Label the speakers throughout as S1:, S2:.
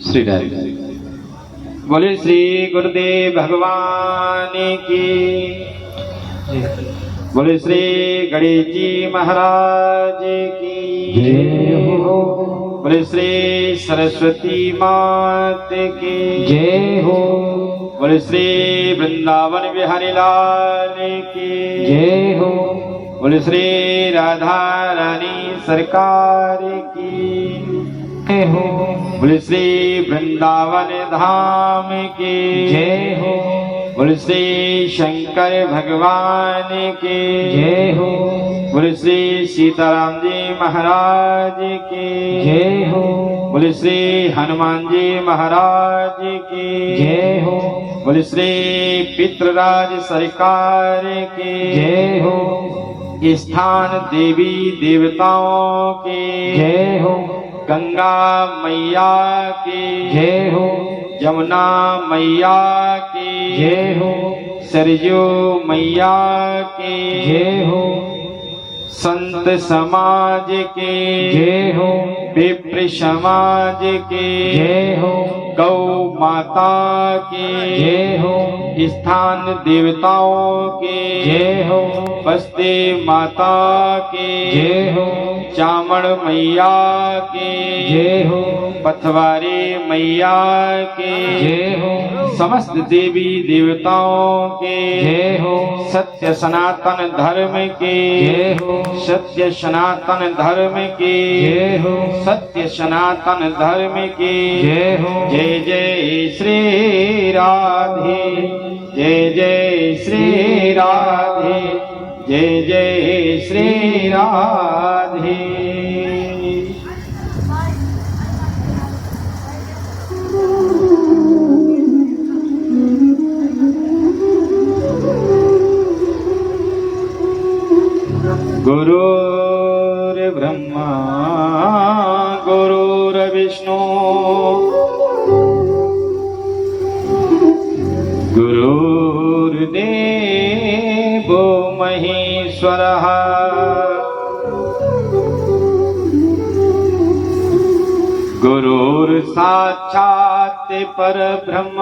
S1: श्री बोले श्री गुरुदेव भगवान की, बोले श्री गणेश जी महाराज की
S2: जय हो।
S1: बोले श्री सरस्वती मात की
S2: जय हो।
S1: बोले श्री वृंदावन बिहारी लाल की
S2: जय हो।
S1: बोले श्री राधा रानी सरकार की
S2: जय हो।
S1: बोले श्री वृंदावन धाम की
S2: जय हो।
S1: बोले श्री शंकर भगवान की
S2: जय हो।
S1: बोले श्री सीताराम जी महाराज की
S2: जय हो।
S1: बोले श्री हनुमान जी महाराज की
S2: जय हो।
S1: बोले श्री पितृराज सरकार की
S2: जय हो।
S1: स्थान देवी देवताओं की
S2: जय हो।
S1: गंगा मैया की
S2: जय हो।
S1: यमुना मैया की
S2: जय हो।
S1: सरयू मैया की
S2: जय हो।
S1: संत समाज के
S2: जय हो।
S1: विप्र समाज के
S2: जय हो।
S1: गौ माता के
S2: जय हो।
S1: स्थान देवताओं के
S2: जय हो।
S1: बस्ती माता के
S2: जय हो।
S1: चामड़ मैया के
S2: जय हो।
S1: पथवारी मैया के
S2: जय हो।
S1: समस्त देवी देवताओं के
S2: जय हो।
S1: सत्य सनातन धर्म के
S2: जय हो।
S1: सत्य सनातन धर्म के
S2: जय हो।
S1: सत्य सनातन धर्म के
S2: जय हो।
S1: जय जय श्री राधे, जय जय श्री राधे, जय जय श्री राधे। गुरुर्ब्रह्मा गुरुर्विष्णु गुरुर्देवो महेश्वरः गुरुर्साक्षात् परब्रह्म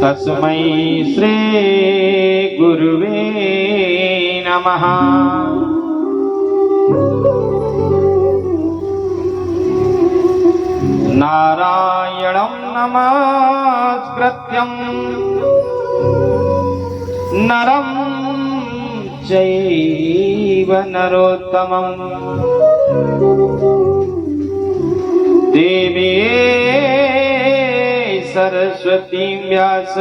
S1: तस्मै श्री गुरुवे नमः। नारायणं नमस्कृत्यं नरं चैव नरोत्तमं देवी सरस्वती व्यास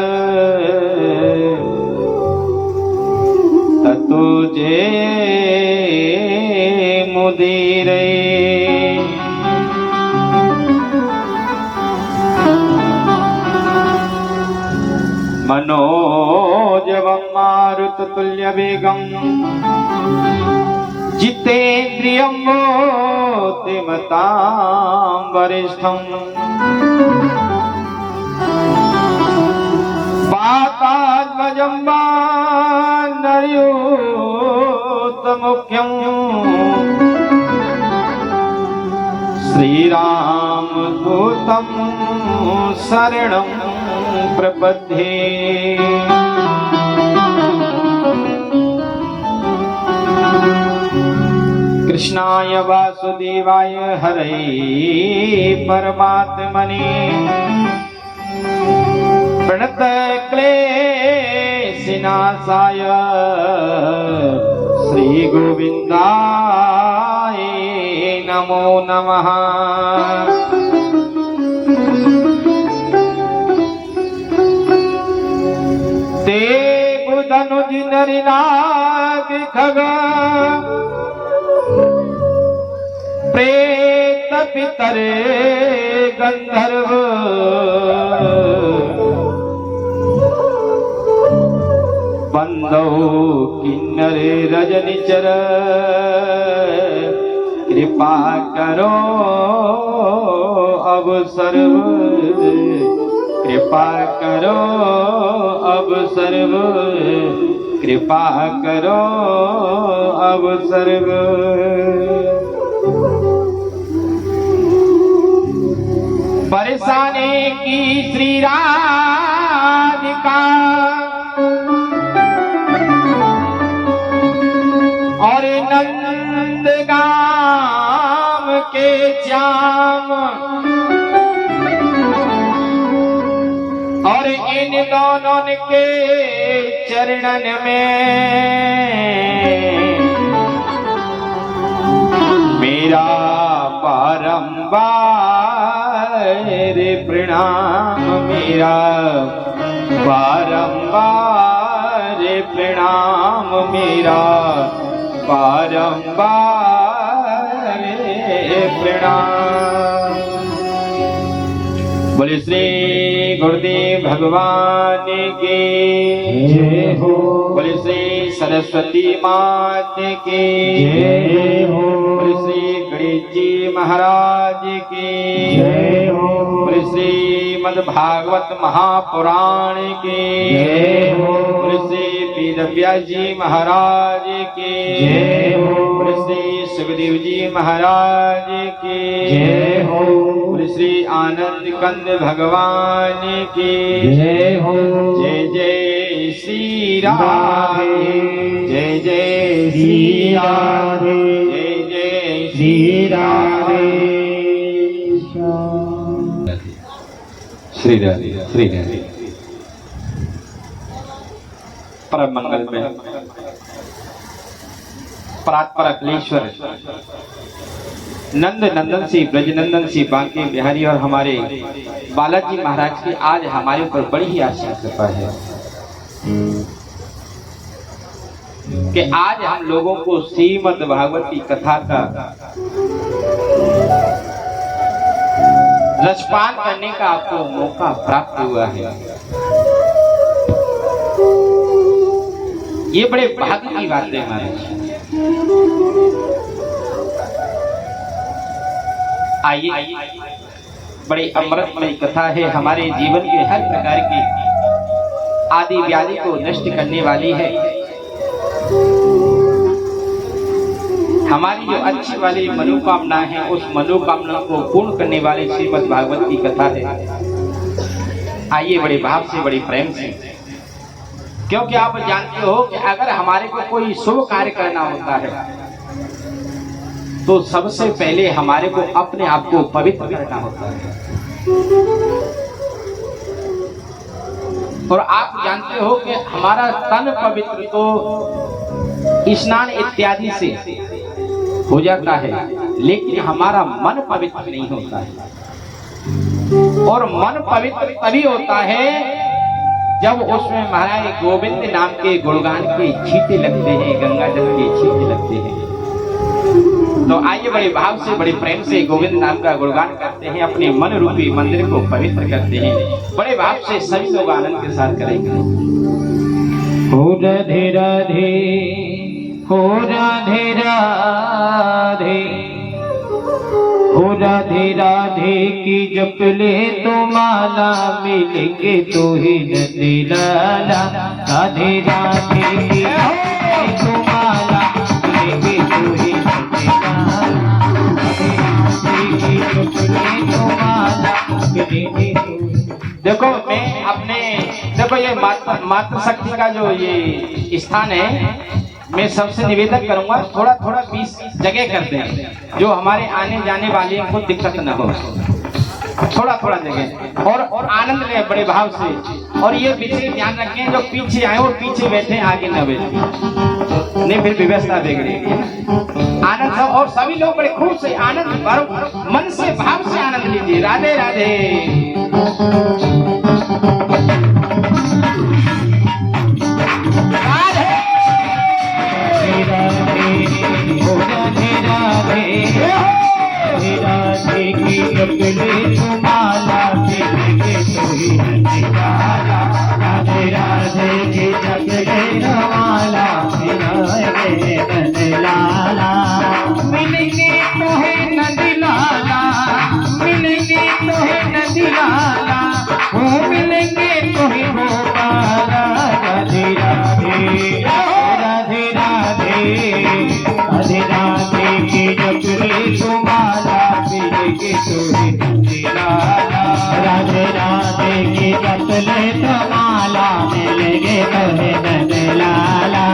S1: ततो जय मुदीरे। मनोजवं मारुततुल्यवेगं जितेन्द्रियं बुद्धिमतां वरिष्ठं वातात्मजं वानरयूथमुख्यं श्रीरामदूतं शरणं प्रपद्ये। कृष्णाय वासुदेवाय हरे परमात्मने प्रणतक्लेशनाशाय श्रीगोविन्दाय नमो नमः। देवधनुज नरनाग खग प्रेत पितर गंधर्व बंदो किन्नर रजनिचर कृपा करो अब सर्व, कृपा करो अब सर्व, कृपा करो अब सर्व। बरसाने की श्री राधिका और नंदगाम के श्याम और इन दोनों के चरणन में मेरा बारंबार प्रणाम, मेरा बारंबार प्रणाम, मेरा बारंबार प्रणाम। बोले श्री गुरुदेव भगवान की
S2: जय हो।
S1: बोले श्री सरस्वती मात की
S2: जय हो।
S1: बोले श्री गणेश जी महाराज की
S2: जय हो।
S1: बोले श्रीमद् भागवत महापुराण की
S2: जय हो।
S1: बोले श्री वेद व्यास जी महाराज की
S2: जय हो।
S1: बोले श्री सुखदेव जी महाराज की
S2: जय हो।
S1: बोले श्री आनंद कंद भगवान की
S2: जय हो।
S1: जय जय श्री राधे, जय जय श्री राधे, जय जय श्री राधे। श्री राधे, श्री राधे। परम मंगल में परात्पर अखिलेश्वर नंद नंदन श्री ब्रजनंदन श्री बांके बिहारी और हमारे बालाजी महाराज की आज हमारे ऊपर बड़ी ही आशीष कृपा है कि आज हम लोगों को श्रीमद् भागवत की कथा का रसपान करने का आपको मौका प्राप्त हुआ है। ये बड़े भाग्य की बात है महाराज। आइए, बड़ी अमृतमय कथा है, हमारे जीवन के हर प्रकार की आदि व्याधि को नष्ट करने वाली है। हमारी जो अच्छी वाली मनोकामना है उस मनोकामना को पूर्ण करने वाले श्रीमद् भागवत की कथा है। आइए बड़े भाव से, बड़े प्रेम से, क्योंकि आप जानते हो कि अगर हमारे को कोई शुभ कार्य करना होता है तो सबसे पहले हमारे को अपने आप को पवित्र करना होता है। और आप जानते हो कि हमारा तन पवित्र तो स्नान इत्यादि से हो जाता है, लेकिन हमारा मन पवित्र नहीं होता है। और मन पवित्र तभी होता है जब उसमें महाराज गोविंद नाम के गुणगान के छींटे लगते हैं, गंगा जल के छींटे लगते हैं। तो आइए बड़े भाव से, बड़े प्रेम से गोविंद नाम का गुणगान करते हैं, अपने मन रूपी मंदिर को पवित्र करते हैं। बड़े भाव से सभी लोग आनंद के साथ करेंगे।
S2: हो राधे राधे, हो राधे राधे, हो राधे राधे की जप ले तो माला मिलेंगे तो ही नंदी लाला। राधे राधे की जप ले तो माला मिलेंगे तो ही नंदी लाला। राधे राधे की जप ले तो माला मिलेंगे तो।
S1: देखो मैं अपने, देखो ये मातृ शक्ति का जो ये स्थान है, मैं सबसे निवेदन करूंगा थोड़ा थोड़ा 20 जगह कर दें, जो हमारे आने जाने वाले को दिक्कत न हो। थोड़ा थोड़ा जगह और आनंद लें बड़े भाव से। और ये विशेष ध्यान रखें, जो पीछे आए वो पीछे बैठे, आगे न बैठे, नहीं फिर व्यवस्था बिगड़ेगी। आनंद हो और सभी लोग बड़े खूब से आनंद भरो, मन से भाव से आनंद लीजिए। राधे राधे।
S2: माला मिलेंगे तो ही नंदी लाला। राधे राधे की जप ले तो माला मिलेंगे नंदी लाला। मिलेंगे तो है नंदी लाला, मिलेंगे तो है नंदी लाला, वो मिलेंगे तो ही गोपाला। राधे राधे, राधे राधे, राधे राधे की जप ले तो माला मिलेंगे तो ही नंदी लाला। ले तो माला मिलेंगे तोहे नंद लाला।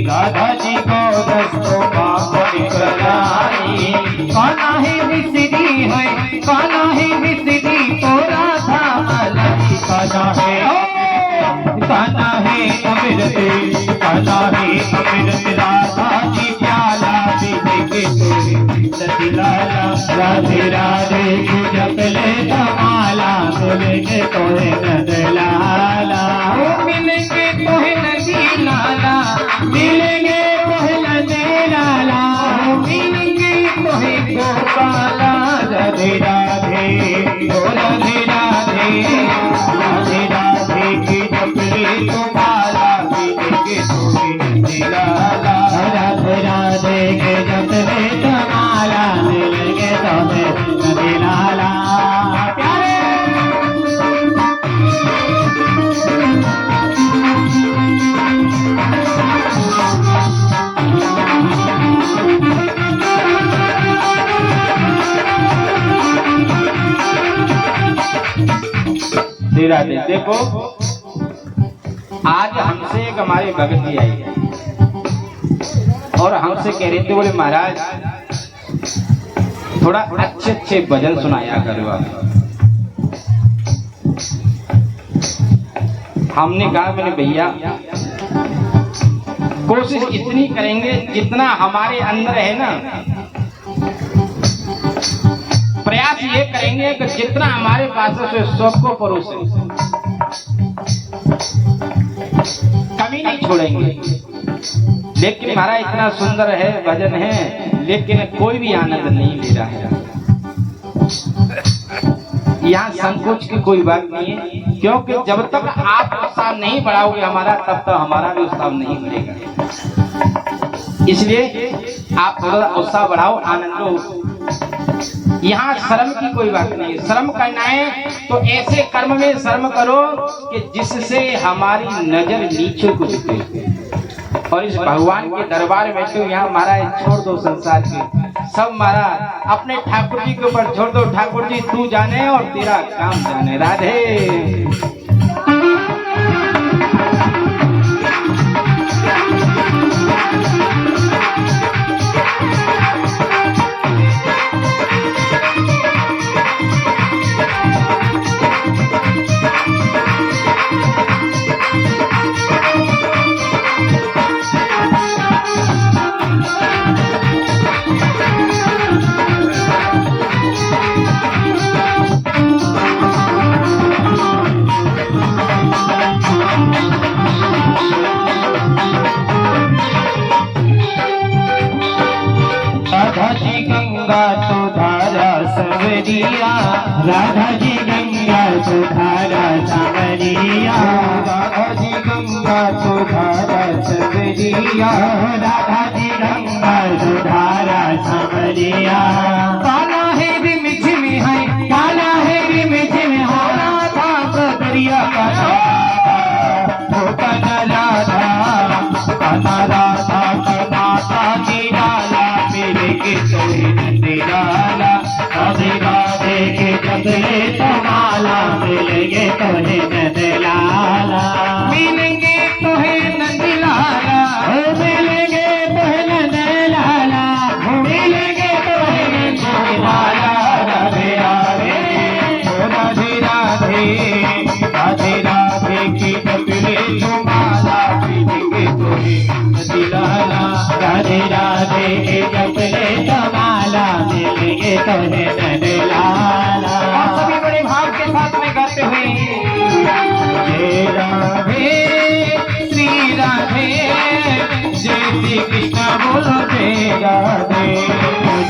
S2: राधा जी को दस्तों पाप निकलाई, कान्हा है विसरी है, कान्हा है विसरी तो राधा मलाई। कान्हा है अमृत, कान्हा है अमृत, राधा जी प्याला पीने के लाला। राधे राधे की जप ले माला मिलेंगे तोहे नंद लाला। मिलेंगे तोहे नदी लाला, मिलेंगे तोहे नंद लाला, मिलेंगे तोहे गोपाला। राधे राधे ओ राधे राधे, राधे राधे की जप ले माला मिलेंगे तोहे नंद लाला। राधे राधे के जप ले माला मिलेंगे तोहे नंद लाला।
S1: राधे देखो, आज हमसे एक हमारे भगत जी आई और हमसे कह रहे थे, बोले महाराज थोड़ा अच्छे अच्छे भजन सुनाया करो आप। हमने कहा, मैंने भैया कोशिश इतनी करेंगे जितना हमारे अंदर है ना, प्रयास ये करेंगे कि जितना हमारे पास है सबको परोसे, कमी नहीं छोड़ेंगे। लेकिन हमारा इतना सुंदर है भजन है, लेकिन कोई भी आनंद नहीं ले रहा है। यहाँ संकोच की कोई बात नहीं है, क्योंकि जब तक आप उत्साह नहीं बढ़ाओगे हमारा, तब तक हमारा भी उत्साह नहीं बढ़ेगा। इसलिए आप थोड़ा उत्साह बढ़ाओ, आनंद लो। यहाँ शर्म की कोई बात नहीं है। शर्म करना है तो ऐसे कर्म में शर्म करो कि जिससे हमारी नजर नीचे को झुके। और इस भगवान के दरबार में तो यहाँ महाराज छोड़ दो संसार के सब, महाराज अपने ठाकुर जी के ऊपर छोड़ दो। ठाकुर जी तू जाने और तेरा काम जाने। राधे राधा जी गंगा सुधारा सावरिया, राधा जी गंगा सुधारा सावरिया, राधा जी गंगा सुधारा सावरिया। काला है रिमझिम है, काला है रिमझिम हो राधा कदरिया का वो कना राधा, कना राधा कनाता जी लाला मेरे के तोहे नंद लाला। राधे राधे के जप ले तो माला मिलेंगे तोहे नंद लाला। मिलेंगे तोहे नंद लाला, मिलेंगे तोहे नंद लाला, मिलेंगे तोहे नंद लाला। राधे राधे राधे राधे, राधे राधे की जप ले तो माला मिलेंगे तोहे नंद लाला। राधे राधे के जप ले तो माला मिलेंगे तोहे नंद लाला। और सभी बड़े भाव के साथ में गाते हुए जय राधे श्री राधे कृष्ण बोलो जय राधे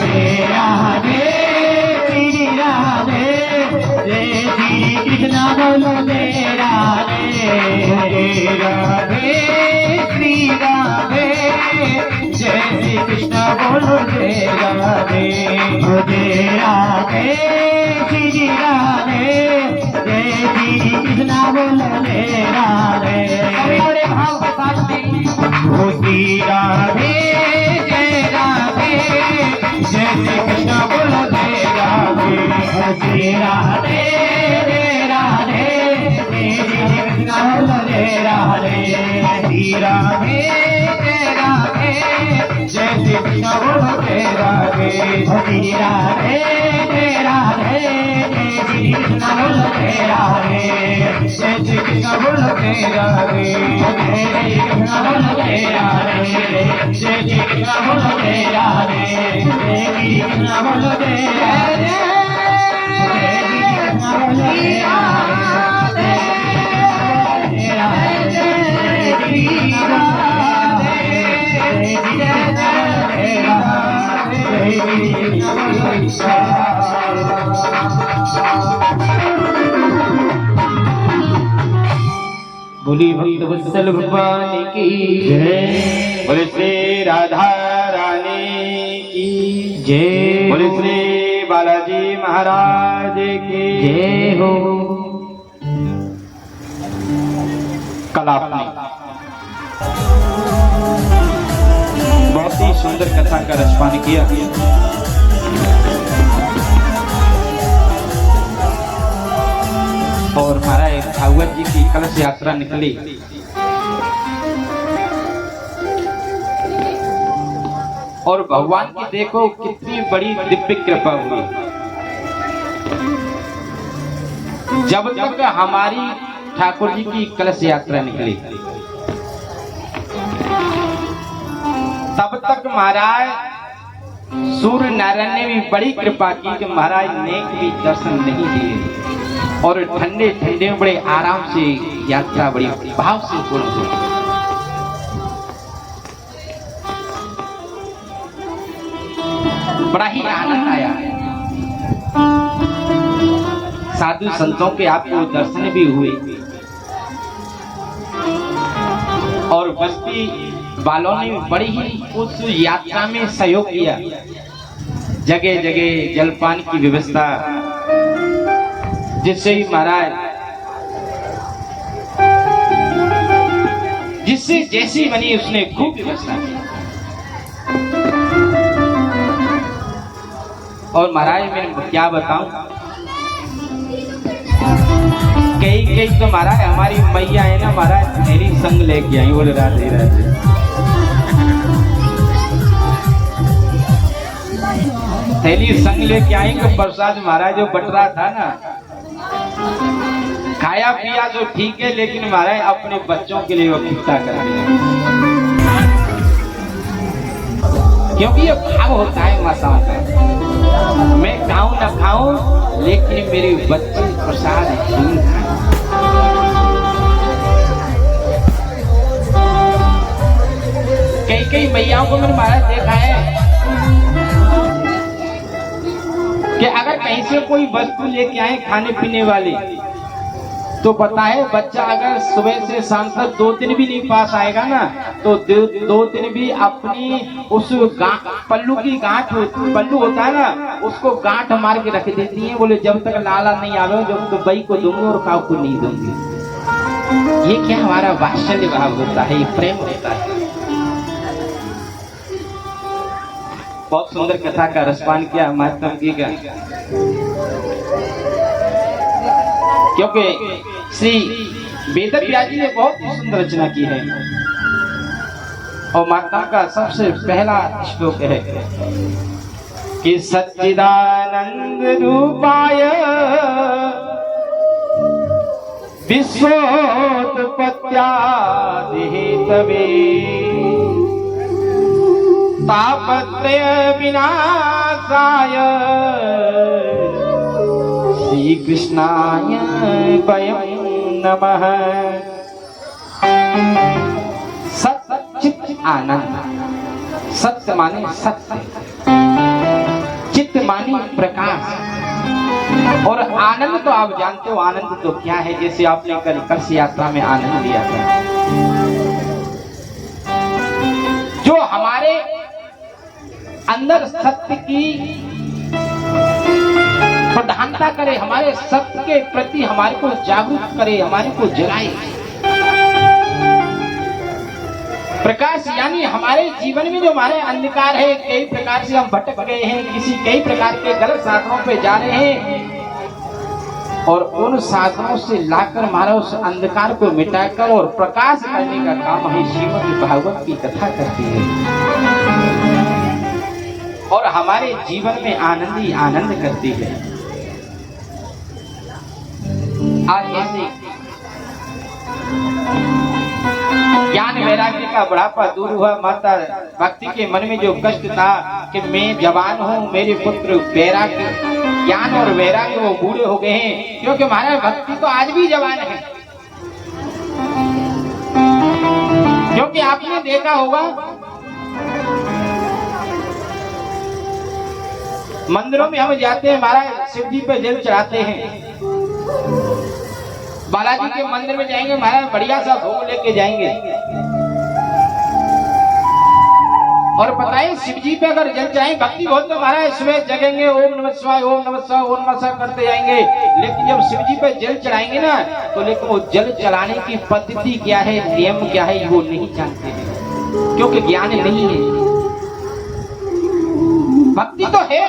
S2: जय राधे श्री राधे जय श्री कृष्ण बोलो जय राधे
S1: जय राधे श्री राधे जय श्री कृष्ण बोलो जय राधे
S2: जय राधे श्री राधे जय श्री कृष्ण बोलो जय राधे
S1: बड़े भाव के साथ
S2: श्री राधे जय राधे जय श्री कृष्ण बोलो जय राधे श्री राधे जय राधे जय श्री कृष्ण बोलो जय राधे श्री राधे जय राधे जय श्री कृष्ण बोलो जय राधे श्री राधे जय राधे जय श्री कृष्ण बोलो जय राधे जय श्री कृष्ण बोलो जय राधे जय श्री कृष्ण बोलो जय राधे जय श्री कृष्ण बोलो जय राधे जय श्री कृष्ण बोलो जय राधे जय श्री कृष्ण बोलो जय राधे जय राधे जय श्री राधे जय श्री कृष्ण जय राधे जय श्री कृष्ण बोलो जय
S1: बोली भक्त वत्सल भगवान की
S2: जय
S1: बोले श्री राधा रानी की
S2: जय
S1: बोले श्री बालाजी महाराज की
S2: जय हो
S1: कल आपने बहुत ही सुंदर कथा का रसपान किया। और महाराज भागवत जी की कलश यात्रा निकली और भगवान की देखो कितनी बड़ी दिव्य कृपा हुई। जब तक हमारी ठाकुर जी की कलश यात्रा निकली तब तक महाराज सूर्य नारायण ने भी बड़ी कृपा की कि महाराज ने भी दर्शन नहीं दिए और ठंडे ठंडे बड़े आराम से यात्रा बड़ी भाव से पूर्ण हुई। बड़ा ही आनंद आया। साधु संतों के आपको दर्शन भी हुए और बस्ती वालों ने बड़ी ही उस यात्रा में सहयोग किया। जगह जगह जलपान की व्यवस्था, जिससे ही महाराज जिससे जैसी बनी उसने खूब व्यवस्था की। और महाराज मैं क्या बताऊं, कई तो महाराज हमारी मैया है ना महाराज मेरी संग लेके आई। बोले राधे राधे। थैली संग लेके आई तो प्रसाद महाराज जो बट रहा था ना, खाया पिया तो ठीक है लेकिन महाराज अपने बच्चों के लिए वो खिस्सा कर दिया। क्योंकि ये भाव होता है माताओं का, मैं खाऊं ना खाऊं लेकिन मेरे बच्चे प्रसाद खीर खाएं। कई मैयाओं को मैंने महाराज देखा है कि अगर कहीं से कोई वस्तु लेके आए खाने पीने वाली तो पता है बच्चा अगर सुबह से शाम तक 2 दिन भी नहीं पास आएगा ना तो 2 दिन भी अपनी उस पल्लू की गांठ पल्लू होता है ना उसको गांठ मार के रख देती है। बोले जब तक लाला नहीं आवे जब तो बई को दूंगी और काऊ को नहीं दूंगी। ये क्या हमारा वात्सल्य भाव होता है, ये प्रेम होता है। बहुत सुंदर कथा का रसपान किया महात्मा जी का, क्योंकि श्री वेदव्यास जी ने बहुत ही सुंदर रचना की है। और महात्मा का सबसे पहला श्लोक है कि सच्चिदानंद रूपाय विश्वोत्पत्त्यादि हेतवे तापत्रय विनाशाय श्री कृष्णाय वयं नमः। सच्चित आनंद सत्य माने सत्य, चित्त माने प्रकाश, और आनंद तो आप जानते हो आनंद तो क्या है। जैसे आपने कल कलश यात्रा में आनंद लिया था, जो हमारे अंदर सत्य की प्रधानता करे, हमारे सत्य के प्रति हमारे को जागरूक करे, हमारे को जगाए। प्रकाश यानी हमारे जीवन में जो हमारे अंधकार है, कई प्रकार से हम भटक गए हैं, कई प्रकार के गलत साधनों पे जा रहे हैं, और उन साधनों से लाकर हमारा उस अंधकार को मिटाकर और प्रकाश करने का काम हमें श्रीमद् भागवत की कथा करती है, और हमारे जीवन में आनंद ही आनंद करती है। आज ऐसे ज्ञान वैराग्य का बुढ़ापा दूर हुआ, माता भक्ति के मन में जो कष्ट था कि मैं जवान हूँ, मेरे पुत्र वैराग्य ज्ञान और वैराग्य वो बूढ़े हो गए हैं, क्योंकि हमारा भक्ति तो आज भी जवान है। क्योंकि आपने देखा होगा मंदिरों में हम जाते हैं, महाराज शिव जी पे जल चढ़ाते हैं, बालाजी के मंदिर में जाएंगे, महाराज बढ़िया सा भोग लेके जाएंगे, और बताएं शिव जी पे अगर जल चढ़ाएं भक्ति बहुत तो महाराज सुबह जगेंगे, ओम नमः शिवाय ओम नमः शिवाय ओम नमः शिवाय करते जाएंगे। लेकिन जब शिव जी पे जल चढ़ाएंगे ना, तो लेकिन वो जल चढ़ाने की पद्धति क्या है, नियम क्या है, वो नहीं जानते हैं, क्योंकि ज्ञान नहीं है। भक्ति तो है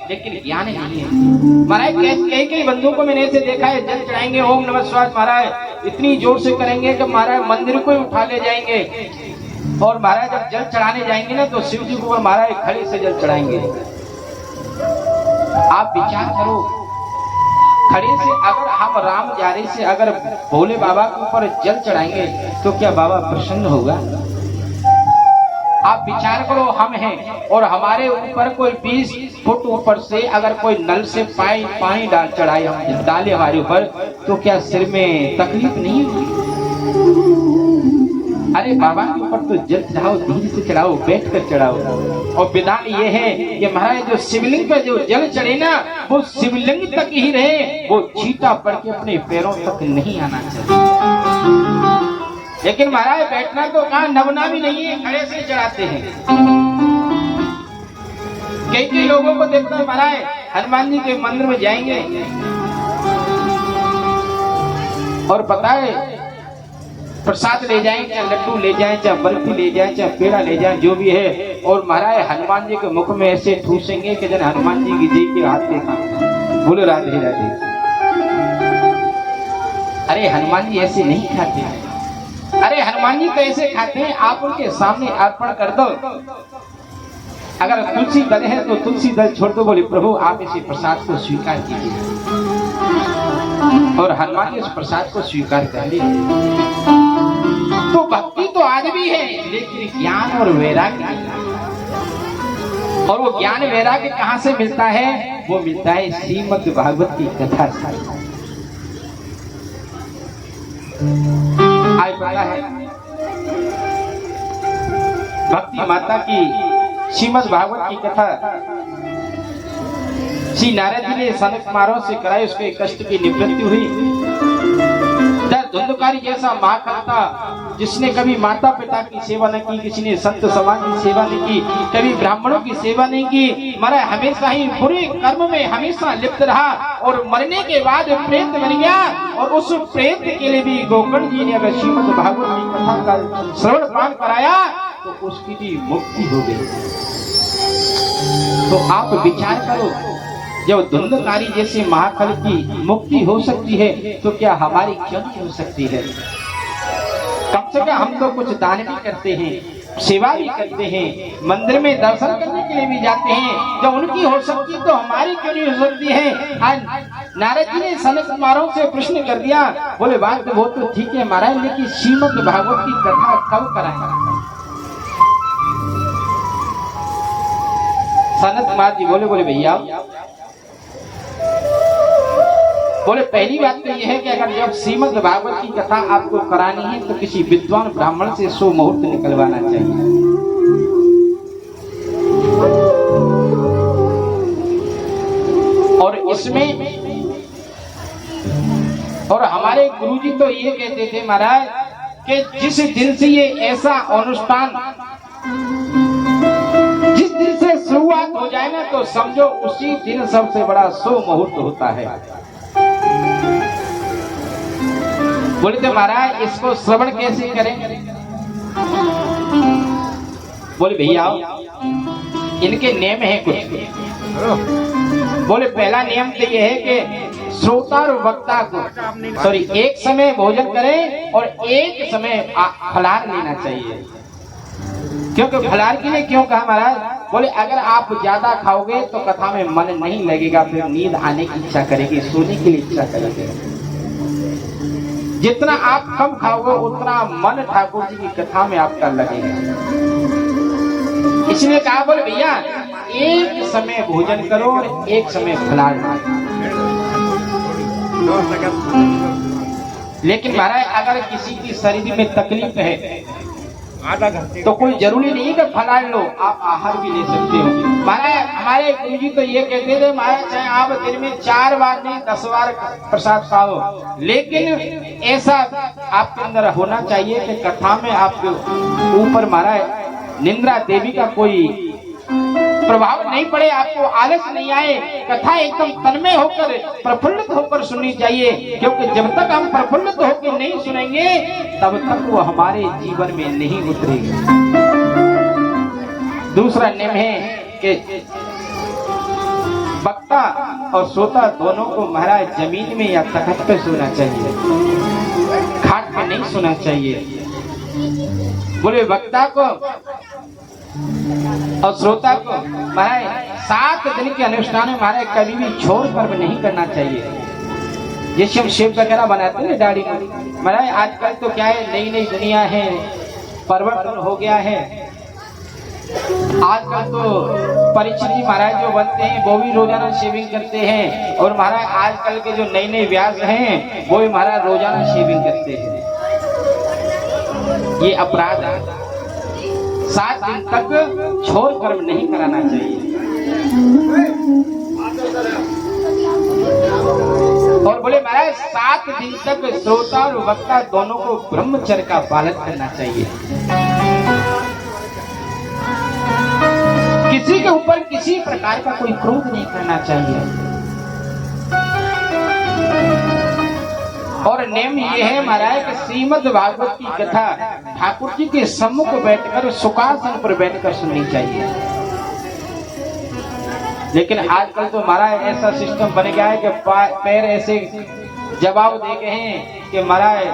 S1: लेकिन ज्ञान नहीं है। महाराज कई बंधुओं को मैंने ऐसे देखा है, जल चढ़ाएंगे ओम नमः शिवाय, महाराज इतनी जोर से करेंगे कि महाराज मंदिर को ही उठा ले जाएंगे, और महाराज जब जल चढ़ाने जाएंगे ना तो शिव जी को महाराज खड़े से जल चढ़ाएंगे। आप विचार करो, खड़े से अगर हम राम जारे से अगर भोले बाबा के ऊपर जल चढ़ाएंगे तो क्या बाबा प्रसन्न होगा? आप विचार करो, हम हैं और हमारे ऊपर कोई 20 फुट ऊपर से अगर कोई नल से पानी चढ़ाए हम डाले हमारे ऊपर, तो क्या सिर में तकलीफ नहीं होगी? अरे बाबा के ऊपर तो जल चढ़ाओ, धीरे से चढ़ाओ, बैठ कर चढ़ाओ। और विधान ये है कि महाराज जो शिवलिंग पे जो जल चढ़े ना, वो शिवलिंग तक ही रहे, वो छींटा पड़ के अपने पैरों तक नहीं आना चाहिए। लेकिन महाराज बैठना तो कहाँ, नवना भी नहीं है, खड़े से चढ़ाते हैं। कई लोगों को देखता है महाराज हनुमान जी के मंदिर में जाएंगे और पता है प्रसाद ले जाएं, चाहे लड्डू ले जाएं, चाहे बर्फी ले जाएं, चाहे पेड़ा ले जाएं, जो भी है, और महाराज हनुमान जी के मुख में ऐसे ठूसेंगे कि जन हनुमान जी की जी के हाथ देखा। बोलो राधे राधे। अरे हनुमान जी ऐसे नहीं खाते, अरे हनुमान जी तो ऐसे खाते हैं, आप उनके सामने अर्पण कर दो। अगर तुलसी दल है तो तुलसी दल छोड़ दो, बोले प्रभु आप इसे प्रसाद को स्वीकार कीजिए, और हनुमान जी इस प्रसाद को स्वीकार कर लिए। तो भक्ति तो आज भी है, लेकिन ज्ञान और वैराग्य, और वो ज्ञान वैराग्य कहाँ से मिलता है? वो मिलता है श्रीमद् भागवत की कथा से। आज पता है भक्ति माता की श्रीमद् भागवत की कथा श्री नारद जी ने सनक कुमारों से कराई, उसके कष्ट की निवृत्ति हुई। धुंधकारी जैसा महाकाल था, जिसने कभी माता पिता की सेवा न की, किसी ने संत समाज की सेवा नहीं की, कभी ब्राह्मणों की सेवा नहीं की, मरा हमेशा ही बुरे कर्म में हमेशा लिप्त रहा, और मरने के बाद प्रेत बन गया। और उस प्रेत के लिए भी गोकर्ण जी ने अगर श्रीमद् भागवत की कथा का श्रवण पान कराया तो उसकी भी मुक्ति हो गई। तो आप विचार करो, जब धुंधकारी जैसे महाकाल की मुक्ति हो सकती है तो क्या हमारी क्यों नहीं हो सकती है? कम से कम हम तो कुछ दान भी करते हैं, सेवा भी करते हैं, मंदिर में दर्शन करने के लिए भी जाते हैं। जब उनकी हो सकती तो हमारी क्यों नहीं हो सकती है? आज नारद जी ने सनक कुमारों से प्रश्न कर दिया, बोले बात तो वो तो ठीक है महाराज, लेकिन श्रीमद् भागवत की कथा कब कराएंगे? सनत कुमार जी बोले भैया, बोले पहली बात तो यह है कि अगर जब श्रीमद् भागवत की कथा आपको करानी है तो किसी विद्वान ब्राह्मण से 100 मुहूर्त निकलवाना चाहिए। इसमें और हमारे गुरुजी तो ये कहते थे महाराज कि जिस दिन से ये ऐसा अनुष्ठान जिस दिन से शुरुआत हो जाए ना तो समझो उसी दिन सबसे बड़ा शुभ मुहूर्त होता है। बोले थे महाराज इसको श्रवण कैसे करें? बोले भैया इनके नियम है कुछ। बोले पहला नियम तो यह है कि श्रोता और वक्ता को एक समय भोजन करें और एक समय फलाहार लेना चाहिए। क्योंकि फलाहार के लिए क्यों कहा महाराज? बोले अगर आप ज्यादा खाओगे तो कथा में मन नहीं लगेगा, फिर नींद आने की इच्छा करेगी, सोने की इच्छा करेगी। जितना आप कम खाओगे उतना मन ठाकुर जी की कथा में आपका लगेगा। इसलिए कहा बोले भैया एक समय भोजन करो और एक समय फलाहार। लेकिन महाराज अगर किसी की शरीर में तकलीफ है तो कोई जरूरी नहीं कि फलाहार लो, आप आहार भी ले सकते हो। महाराज हमारे गुरुजी तो ये कहते थे महाराज चाहे आप दिन में 4 बार नहीं 10 बार प्रसाद खाओ, लेकिन ऐसा आपके अंदर होना चाहिए कि कथा में आपके ऊपर महाराज निंद्रा देवी का कोई प्रभाव नहीं पड़े, आपको आलस नहीं आए। कथा एकदम तन्मय होकर प्रफुल्लित होकर सुननी चाहिए, क्योंकि जब तक हम प्रफुल्लित होकर नहीं सुनेंगे तब तक वो हमारे जीवन में नहीं उतरेगी। दूसरा नियम है कि वक्ता और श्रोता दोनों को महाराज जमीन में या तख्त पे सोना चाहिए, खाट पे नहीं सोना चाहिए। बोले वक्ता को और श्रोता को महाराज 7 दिन के अनुष्ठान में महाराज कभी भी छोड़ कर्म नहीं करना चाहिए। जैसे हम शेप वगैरह बनाते हैं दाढ़ी महाराज, आजकल तो क्या है नई नई दुनिया है, परिवर्तन हो गया है। आजकल तो परीक्षित जी महाराज जो बनते हैं वो भी रोजाना शेविंग करते हैं, और महाराज आजकल के जो नए नए व्यास हैं वो भी महाराज रोजाना शेविंग करते हैं। ये अपराध है। 7 दिन तक छोड़ कर्म नहीं कराना चाहिए। और बोले महाराज 7 दिन तक श्रोता और वक्ता दोनों को ब्रह्मचर्य का पालन करना चाहिए। किसी के ऊपर किसी प्रकार का कोई क्रोध नहीं करना चाहिए। और नियम ये है महाराज कि श्रीमद् भागवत की कथा ठाकुर जी के सम्मुख बैठकर सुखासन पर बैठकर सुननी चाहिए। लेकिन आजकल तो महाराज ऐसा सिस्टम बन गया है कि पैर ऐसे जवाब दे गए हैं कि महाराज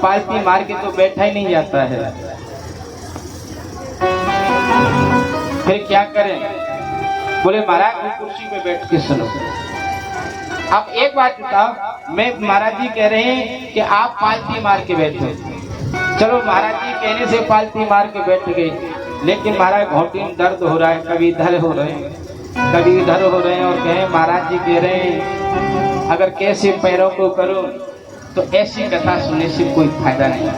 S1: पालती मार के तो बैठा ही नहीं जाता है। फिर क्या करें? बोले महाराज कुर्सी पे बैठ के सुनो। अब एक बात बताओ, मैं महाराज जी कह रहे हैं कि आप पालती मार के बैठे, चलो महाराज जी कहने से पालती मार के बैठ गए, लेकिन महाराज घोंटी में दर्द हो रहा है, कभी इधर हो रहे हैं कभी इधर हो रहे हैं, और कहे महाराज जी कह रहे हैं अगर कैसे पैरों को करो, तो ऐसी कथा सुनने से कोई फायदा नहीं।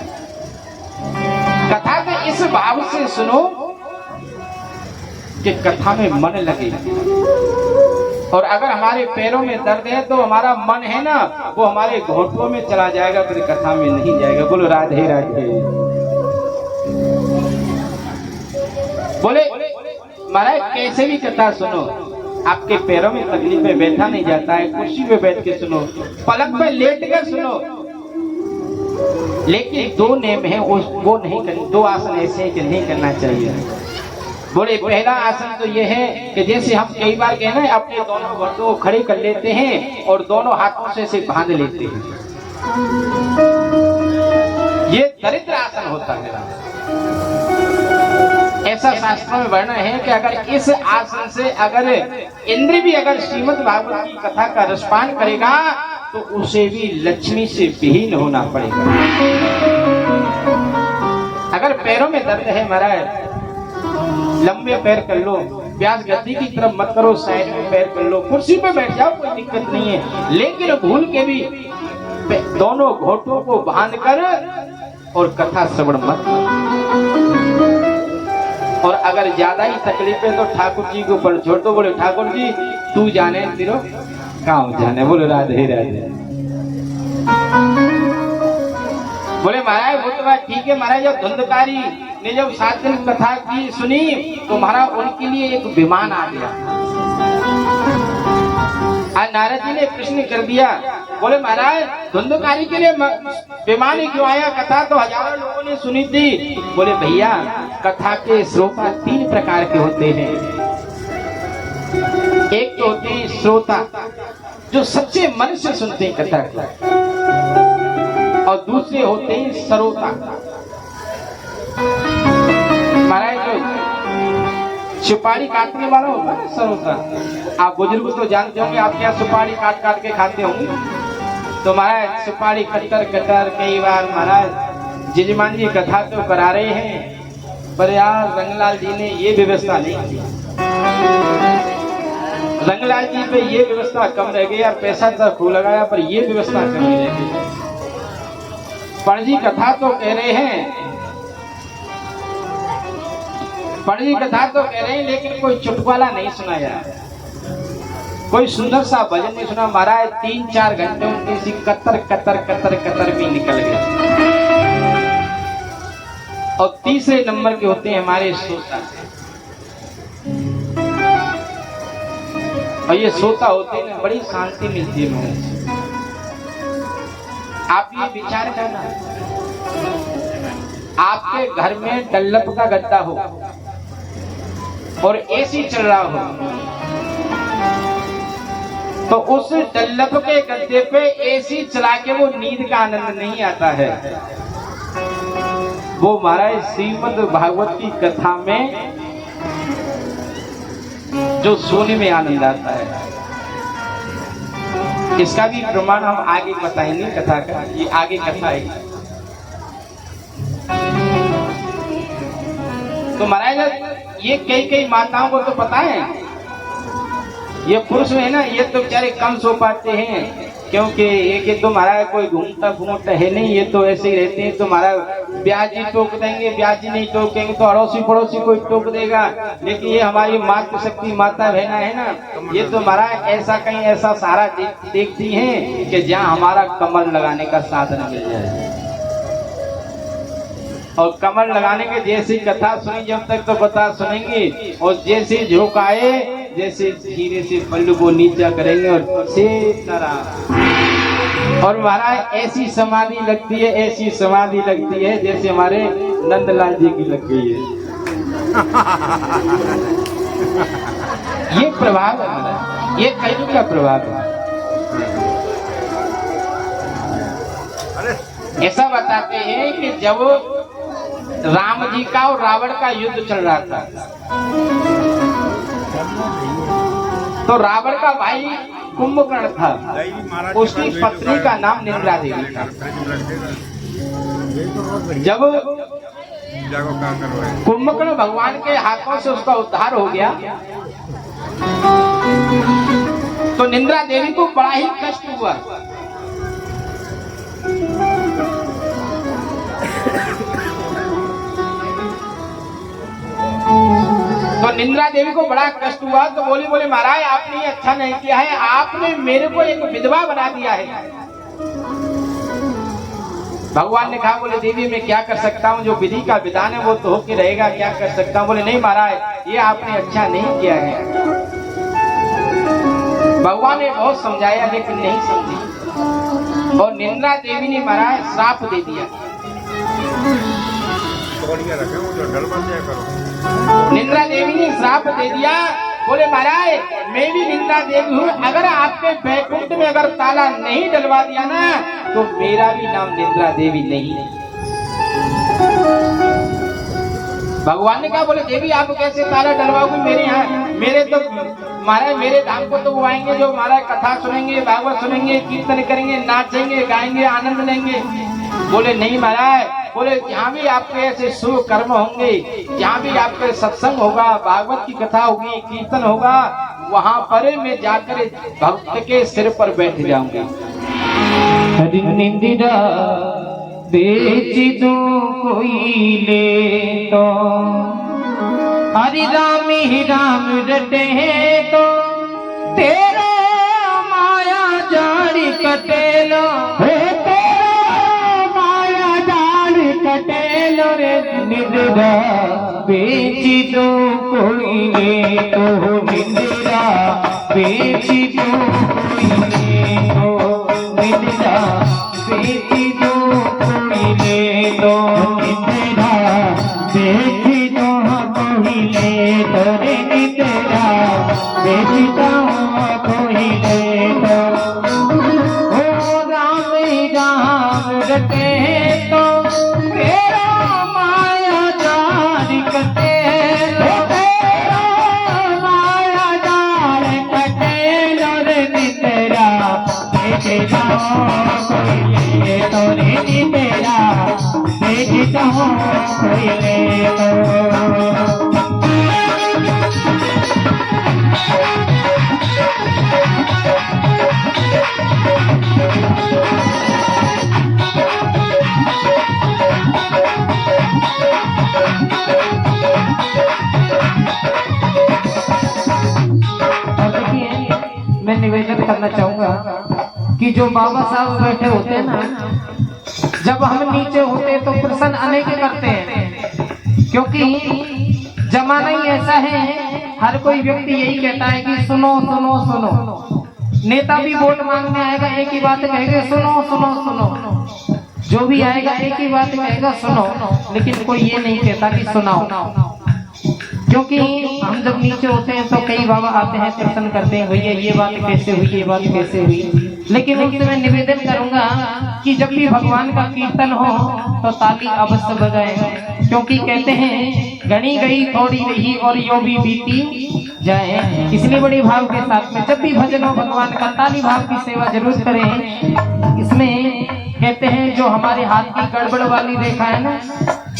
S1: कथा को इस भाव से सुनो कि कथा में मन लगे। और अगर हमारे पैरों में दर्द है तो हमारा मन है ना वो हमारे घोटों में चला जाएगा, फिर कथा में नहीं जाएगा। बोलो राधे राधे। बोले महाराज कैसे भी कथा सुनो, आपके पैरों में तकलीफ में बैठा नहीं जाता है, कुर्सी पे बैठ के सुनो, पलंग पे लेट कर सुनो, लेकिन 2 नियम है वो नहीं करनी। 2 आसन ऐसे कि नहीं करना चाहिए। बोले पहला आसन तो ये है कि जैसे हम कई बार कहे ना अपने दोनों घुटनों को खड़े कर लेते हैं और दोनों हाथों से इसे बांध लेते हैं, ये दरिद्र आसन होता है। ऐसा शास्त्रों में वर्णन है कि अगर इस आसन से अगर इंद्र भी अगर श्रीमद् भागवत की कथा का रसपान करेगा तो उसे भी लक्ष्मी से विहीन होना पड़ेगा। अगर पैरों में दर्द है महाराज लंबे पैर कर लो, व्यास गद्दी की तरफ मत करो, साइड में पैर कर लो, कुर्सी पे बैठ जाओ, कोई दिक्कत नहीं है, लेकिन भूल के भी दोनों घोटों को बांध कर और कथा श्रवण मत। और अगर ज्यादा ही तकलीफ है तो ठाकुर जी के ऊपर छोड़ दो। बोले ठाकुर जी तू जाने दिलो, काम जाने। बोलो राधे राधे। बोले महाराज वो तो बात ठीक है महाराज, जब धुंधकारी ने जब 7 दिन कथा की सुनी तो महाराज उनके लिए एक विमान आ गया। आज नारद जी ने प्रश्न कर दिया, बोले महाराज धुंधकारी के लिए विमान ही क्यों आया? कथा तो हजारों लोगों ने सुनी थी। बोले भैया कथा के श्रोता 3 प्रकार के होते हैं। एक तो होते हैं श्रोता जो सच्चे मन से सुनते हैं कथा को, और दूसरे होते हैं सरोता। महाराज जो सुपारी काटने वाला होता है सरोता, आप बुजुर्ग तो जानते होंगे, आप क्या सुपारी काट काट के खाते होंगे। तो महाराज सुपारी कटर कटर कई बार महाराज जजमान जी कथा तो करा रहे हैं, पर यार रंगलाल जी ने ये व्यवस्था नहीं की। रंगलाल जी पे ये व्यवस्था कम रह गई यार, पैसा तो खूब लगाया पर ये व्यवस्था कम रह गई। पणजी कथा तो कह रहे हैं, पणजी कथा तो कह रहे हैं, लेकिन कोई चुटकुला नहीं सुनाया, कोई सुंदर सा भजन नहीं सुना। महाराज 3-4 घंटे उनकी सी कतर कतर कतर कतर भी निकल गए। और तीसरे नंबर के होते हैं हमारे श्रोता, और ये श्रोता होते हैं बड़ी शांति मिलती है। आप ये विचार करना, आपके घर में डल्लप का गद्दा हो और एसी चल रहा हो, तो उस डल्लप के गद्दे पे एसी चला के वो नींद का आनंद नहीं आता है। वो महाराज श्रीमद् भागवत की कथा में जो सोने में आनंद आता है, इसका भी प्रमाण हम आगे बताएंगे कथा का, ये आगे कथा है। तो महाराज ये कई माताओं को तो पता है, ये पुरुष है ना, ये तो बेचारे कम सो पाते हैं, क्योंकि एक तो महाराज कोई घूमता घूमता है नहीं, ये तो ऐसे ही रहते हैं। तो महाराज ब्याह जी टोक देंगे, ब्याह जी नहीं टोकेंगे तो अड़ोसी पड़ोसी कोई टोक देगा। लेकिन ये हमारी मातृशक्ति माता बहना है ना, ये तो महाराज ऐसा कहीं ऐसा सहारा देखती हैं कि जहाँ हमारा कमर लगाने का साधन मिल जाए। और कमर लगाने के जैसी कथा सुनी जब तक तो बता सुनेंगे, और जैसे झोंकाए जैसे धीरे से पल्लू को नीचा करेंगे और और महाराज ऐसी समाधि लगती है, ऐसी समाधि लगती है जैसे हमारे नंदलाल जी की लग गई है। ये प्रभाव है, ये कलयुग का प्रभाव है। ऐसा बताते हैं कि जब राम जी का और रावण का युद्ध चल रहा था, तो रावण का भाई कुंभकर्ण था, उसकी पत्नी का नाम निंद्रा देवी था। जब कुंभकर्ण भगवान के हाथों से उसका उद्धार हो गया, तो निंद्रा देवी को बड़ा ही कष्ट हुआ। तो निंद्रा देवी को बड़ा कष्ट हुआ, तो बोले महाराज आपने ये अच्छा नहीं किया है, आपने मेरे को एक विधवा बना दिया है। भगवान ने कहा, बोले देवी मैं क्या कर सकता हूँ, जो विधि का विधान है वो तो होके रहेगा, क्या कर सकता हूँ। बोले नहीं महाराज ये आपने अच्छा नहीं किया है। भगवान ने बहुत समझाया लेकिन नहीं समझी, और निंद्रा देवी ने महाराज श्राप दे दिया। निंद्रा देवी ने श्राप दे दिया। बोले महाराज मैं भी निंद्रा देवी हूँ, अगर आपके बैकुंठ में अगर ताला नहीं डलवा दिया ना तो मेरा भी नाम निंद्रा देवी नहीं है। भगवान ने कहा, बोले देवी आप कैसे ताला डलवाओगे मेरे यहाँ? मेरे तो महाराज मेरे धाम को तो वो आएंगे जो महाराज कथा सुनेंगे, भागवत सुनेंगे, कीर्तन करेंगे, नाचेंगे, गाएंगे, आनंद लेंगे। बोले नहीं महाराज, बोले जहाँ भी आपके ऐसे शुभ कर्म होंगे, जहाँ भी आपके सत्संग होगा, भागवत की कथा होगी, कीर्तन होगा, वहाँ पर मैं जाकर भक्त के सिर पर बैठ जाऊंगा।
S2: हरि निंदिरा बेच दो कोई ले तो, हरि राम ही राम रटे तो तेरा निंदरा बेची तो कोई ले तो निंदरा बेची तो कोई ले तो निंदरा बेची तो कोई ले तो निंदरा बेची तो कोई ले तो निंदरा बेची तो कोई ले तो ओ राम राम रटे तो तेरा माया जाल कटे लो तेरा माया जाल कटे लो रे निंदरा बेची तो कोई ले तो निंदरा बेची तो कोई ले तो मैं निवेदन करना चाहूंगा कि जो बाबा साहब बैठे होते हैं ना, जब हम नीचे होते तो प्रश्न अनेक करते हैं, क्योंकि जमाना ही ऐसा है, हर कोई व्यक्ति यही कहता है कि सुनो सुनो सुनो। नेता भी वोट मांगने आएगा एक ही बात कहेगा, सुनो सुनो सुनो। जो भी आएगा एक ही बात कहेगा, सुनो, लेकिन कोई ये नहीं कहता कि सुनाओ। क्योंकि हम जब नीचे होते हैं तो कई बाबा आते हैं, प्रश्न करते हैं, भैया ये बात कैसे हुई, ये बात कैसे हुई। लेकिन उनसे मैं निवेदन करूंगा कि जब भी भगवान का कीर्तन हो तो ताली अवश्य बजाएं, क्योंकि कहते हैं गणी गई थोड़ी रही और यो भी बीती जाए। इसलिए बड़े भाव के साथ में जब भी भजन हो भगवान का, ताली भाव की सेवा जरूर करें। इसमें कहते हैं जो हमारे हाथ की गड़बड़ वाली रेखा है ना,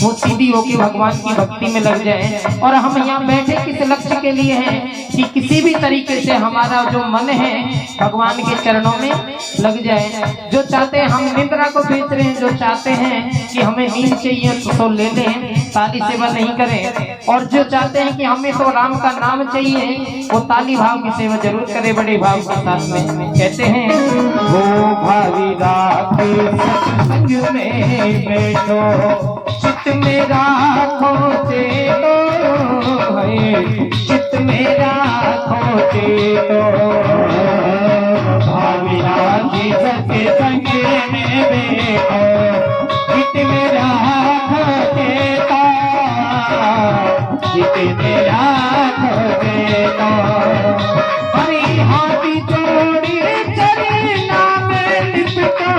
S2: वो सीधी होकर भगवान की भक्ति में लग जाए। और हम यहाँ बैठे किस लक्ष्य के लिए हैं कि किसी भी तरीके से हमारा जो मन है भगवान के चरणों में लग जाए। जो चाहते हैं, हम निंद्रा को बेच रहे हैं, जो चाहते हैं कि हमें नींद चाहिए तो ले लें, ताली सेवा नहीं करें। और जो चाहते हैं कि हमें तो राम का नाम चाहिए, वो ताली भाव की सेवा जरूर करे बड़े भाव के साथ में। कहते हैं वो भावी राखी सत्संग में बैठो, चित्त मेरा खोते तो है, चित्त मेरा खोते तो भावी राखी सत्संग में बैठो, चित्त मेरा खोते तो, चित्त मेरा खोते तो। हरी हाथी जोड़ी चरना में लिपटो,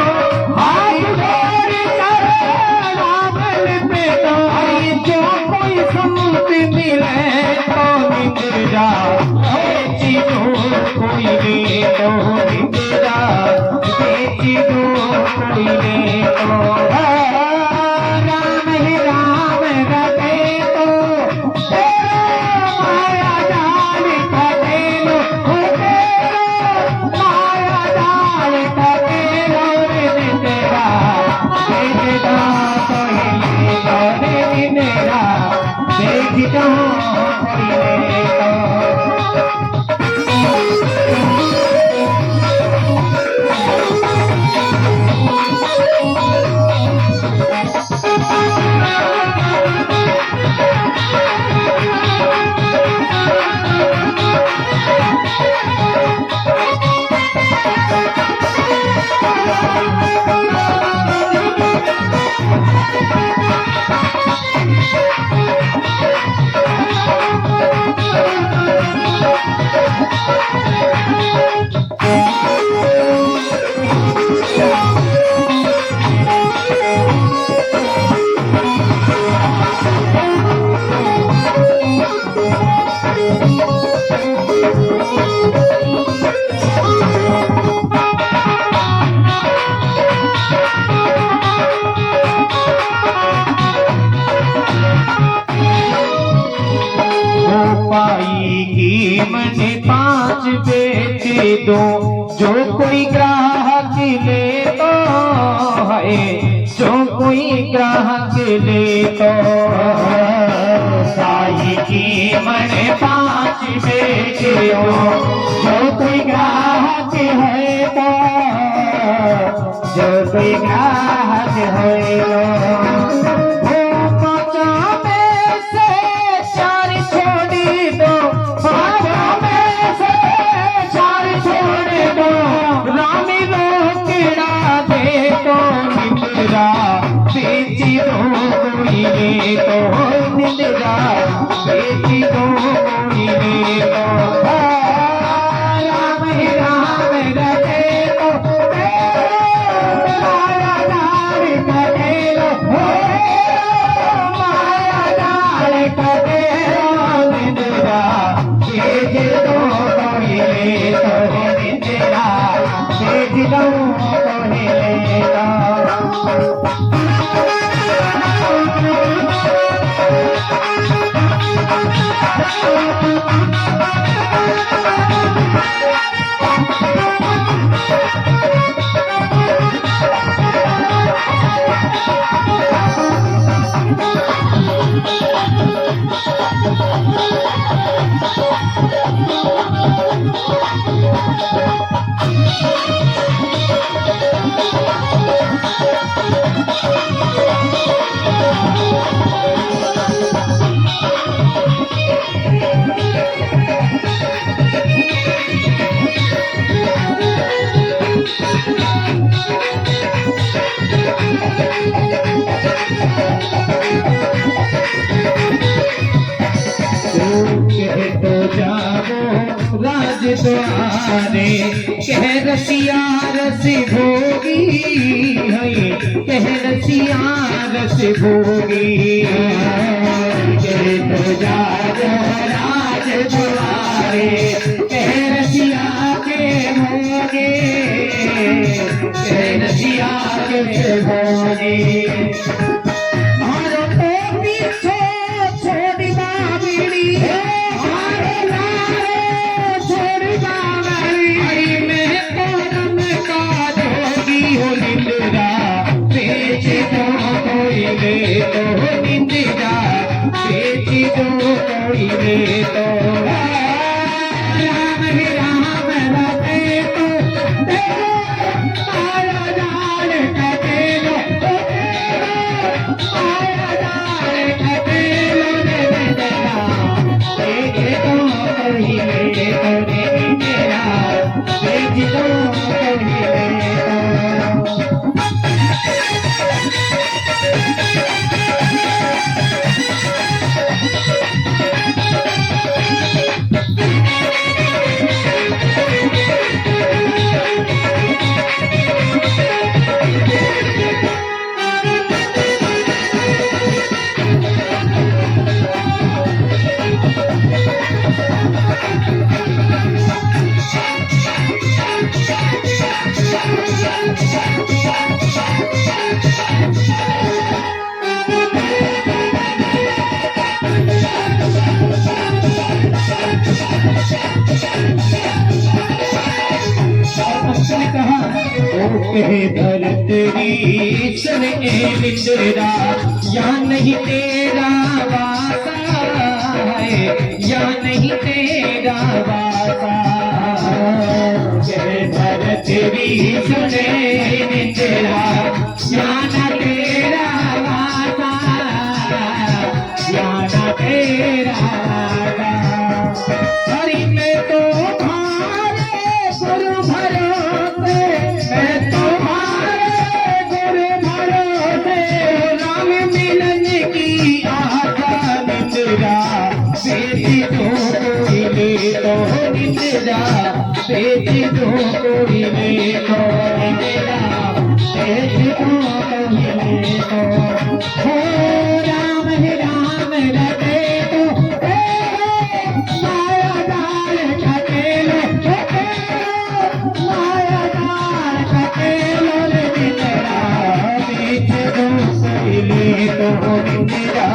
S2: हाथ जोड़ी चरना में लिपटो। हरी जो कोई संत मिले तो निंद्रा बेची दो कोई ले तो निंद्रा बेची दो कोई ले तो। राम ही राम रटे तो तेरा माया जाल कटे लो, तेरा माया जाल कटे लो रे निंद्रा बेची दो कोई ले तो रे निंद्रा बेची दो कोई ले तो। मने 5 बेच दो, जो कोई ग्राहक ले तो है, जो कोई ग्राहक ले तो। साई की मने 5 बेच दो, जो कोई ग्राहक है तो, जो कोई ग्राहक है तो। निंद्रा बेची दो कोई ले तो निंद्रा बेची दो कोई ले तो राम ही राम रटे तो माया डाल कटे लो माया डाल कटे निंद्रा बेची दो कोई ले तो निंद्रा बेची दो कोई ले राज द्वारे कह रसिया रस भोगी है कह रसिया रस भोगी कह तो जागो राज द्वारे कह रसिया के भोगे कह रसिया के भोगे धरती सन निंद्रा या नहीं तेरा वासा है या नहीं तेरा वासा धरती सन निंद्रा या न तेरा वासा या न तेरा वासा हरि में तो बेटी तो कोई ले तो निंद्रा बेटी तो कोई ले तो हो राम ही राम रटे तो माया डाल कटे लो माया डाल कटे लो निंद्रा बेटी तो कोई ले तो निंद्रा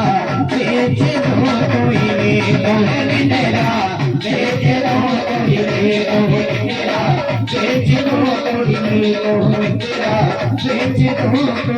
S2: बेटी तो कोई ले तो निंद्रा बेटी तो कोई ले तो बेच दो तो